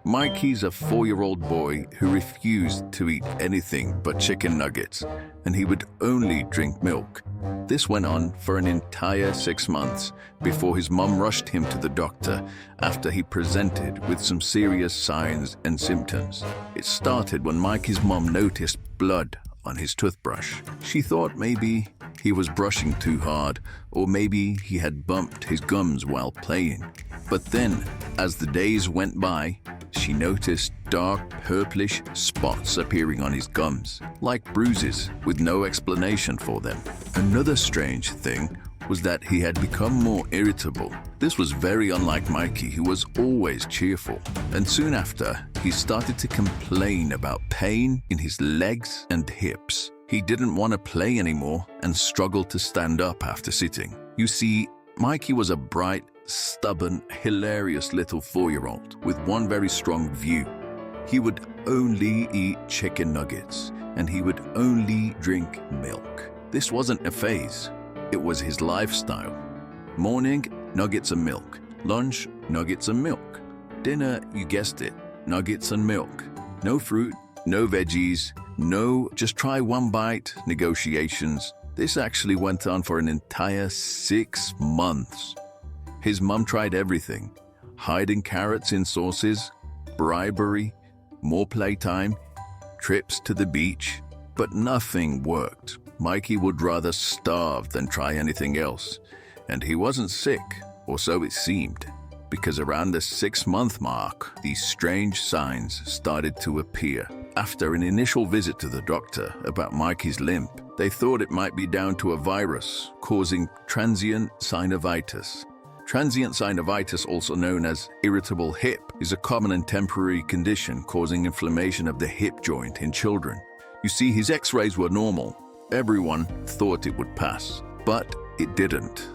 Mikey's a 4-year-old boy who refused to eat anything but chicken nuggets, and he would only drink milk. This went on for an entire 6 months before his mom rushed him to the doctor after he presented with some serious signs and symptoms. It started when Mikey's mom noticed blood on his toothbrush. She thought maybe he was brushing too hard, or maybe he had bumped his gums while playing. But then, as the days went by, she noticed dark purplish spots appearing on his gums, like bruises with no explanation for them. Another strange thing was that he had become more irritable. This was very unlike Mikey, who was always cheerful. And soon after, he started to complain about pain in his legs and hips. He didn't want to play anymore and struggled to stand up after sitting. You see, Mikey was a bright, stubborn, hilarious little 4-year-old with one very strong view. He would only eat chicken nuggets, and he would only drink milk. This wasn't a phase. It was his lifestyle. Morning, nuggets and milk. Lunch, nuggets and milk. Dinner, you guessed it, nuggets and milk. No fruit, no veggies, no just try one bite negotiations. This actually went on for an entire 6 months. His mom tried everything: hiding carrots in sauces, bribery, more playtime, trips to the beach, but nothing worked. Mikey would rather starve than try anything else, and he wasn't sick, or so it seemed, because around the 6-month mark, these strange signs started to appear. After an initial visit to the doctor about Mikey's limp, they thought it might be down to a virus causing transient synovitis. Transient synovitis, also known as irritable hip, is a common and temporary condition causing inflammation of the hip joint in children. You see, his x-rays were normal. Everyone thought it would pass, but it didn't.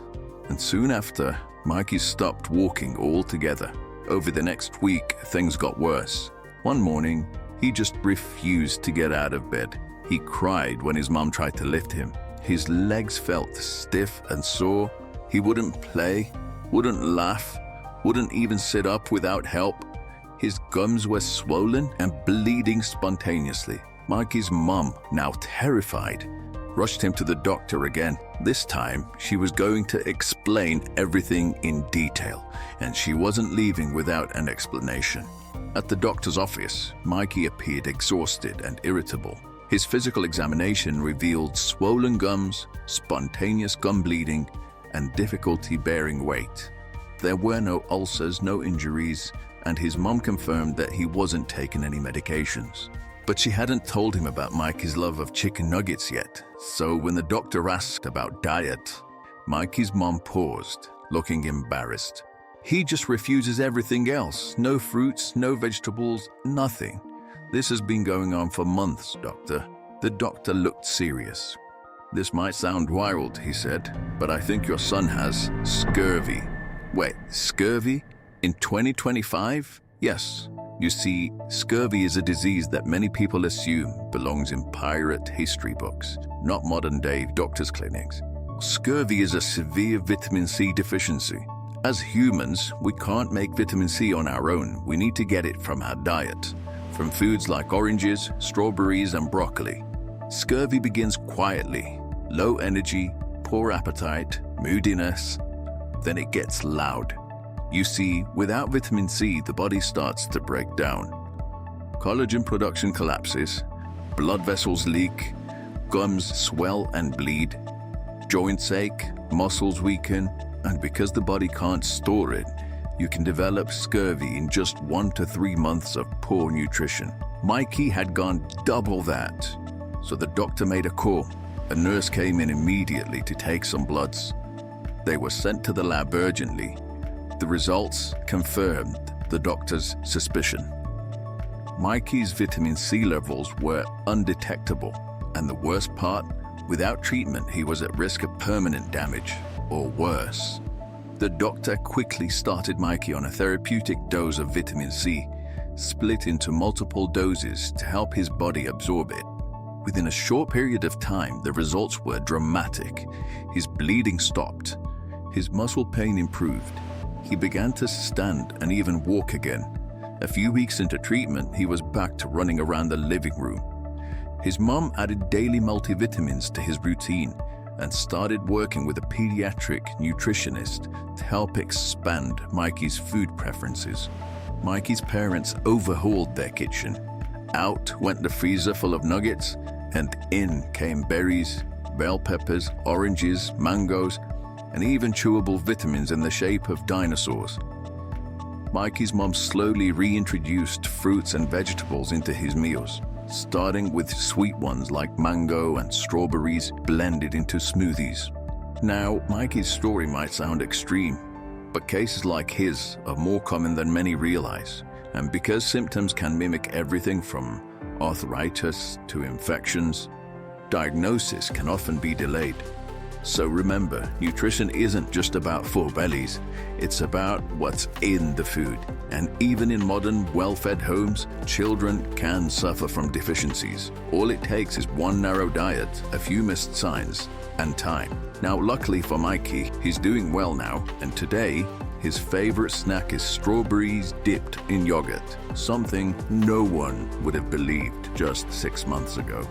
And soon after, Mikey stopped walking altogether. Over the next week, things got worse. One morning, he just refused to get out of bed. He cried when his mom tried to lift him. His legs felt stiff and sore. He wouldn't play, wouldn't laugh, wouldn't even sit up without help. His gums were swollen and bleeding spontaneously. Mikey's mom, now terrified, rushed him to the doctor again. This time, she was going to explain everything in detail, and she wasn't leaving without an explanation. At the doctor's office, Mikey appeared exhausted and irritable. His physical examination revealed swollen gums, spontaneous gum bleeding, and difficulty bearing weight. There were no ulcers, no injuries, and his mom confirmed that he wasn't taking any medications. But she hadn't told him about Mikey's love of chicken nuggets yet, so when the doctor asked about diet, Mikey's mom paused, looking embarrassed. He just refuses everything else. No fruits, no vegetables, nothing. This has been going on for months, doctor. The doctor looked serious. This might sound wild, he said, but I think your son has scurvy. Wait, scurvy? In 2025? Yes. You see, scurvy is a disease that many people assume belongs in pirate history books, not modern-day doctors' clinics. Scurvy is a severe vitamin C deficiency. As humans, we can't make vitamin C on our own. We need to get it from our diet, from foods like oranges, strawberries, and broccoli. Scurvy begins quietly: low energy, poor appetite, moodiness. Then it gets loud. You see, without vitamin C, the body starts to break down. Collagen production collapses, blood vessels leak, gums swell and bleed, joints ache, muscles weaken, and because the body can't store it, you can develop scurvy in just 1 to 3 months of poor nutrition. Mikey had gone double that, so the doctor made a call. A nurse came in immediately to take some bloods. They were sent to the lab urgently. The results confirmed the doctor's suspicion. Mikey's vitamin C levels were undetectable, and the worst part, without treatment, he was at risk of permanent damage, or worse. The doctor quickly started Mikey on a therapeutic dose of vitamin C, split into multiple doses to help his body absorb it. Within a short period of time, the results were dramatic. His bleeding stopped. His muscle pain improved. He began to stand and even walk again. A few weeks into treatment, he was back to running around the living room. His mom added daily multivitamins to his routine and started working with a pediatric nutritionist to help expand Mikey's food preferences. Mikey's parents overhauled their kitchen. Out went the freezer full of nuggets, and in came berries, bell peppers, oranges, mangoes, and even chewable vitamins in the shape of dinosaurs. Mikey's mom slowly reintroduced fruits and vegetables into his meals, starting with sweet ones like mango and strawberries blended into smoothies. Now, Mikey's story might sound extreme, but cases like his are more common than many realize. And because symptoms can mimic everything from arthritis to infections, diagnosis can often be delayed. So remember, nutrition isn't just about full bellies, it's about what's in the food. And even in modern, well-fed homes, children can suffer from deficiencies. All it takes is one narrow diet, a few missed signs, and time. Now, luckily for Mikey, he's doing well now, and today, his favorite snack is strawberries dipped in yogurt, something no one would have believed just 6 months ago.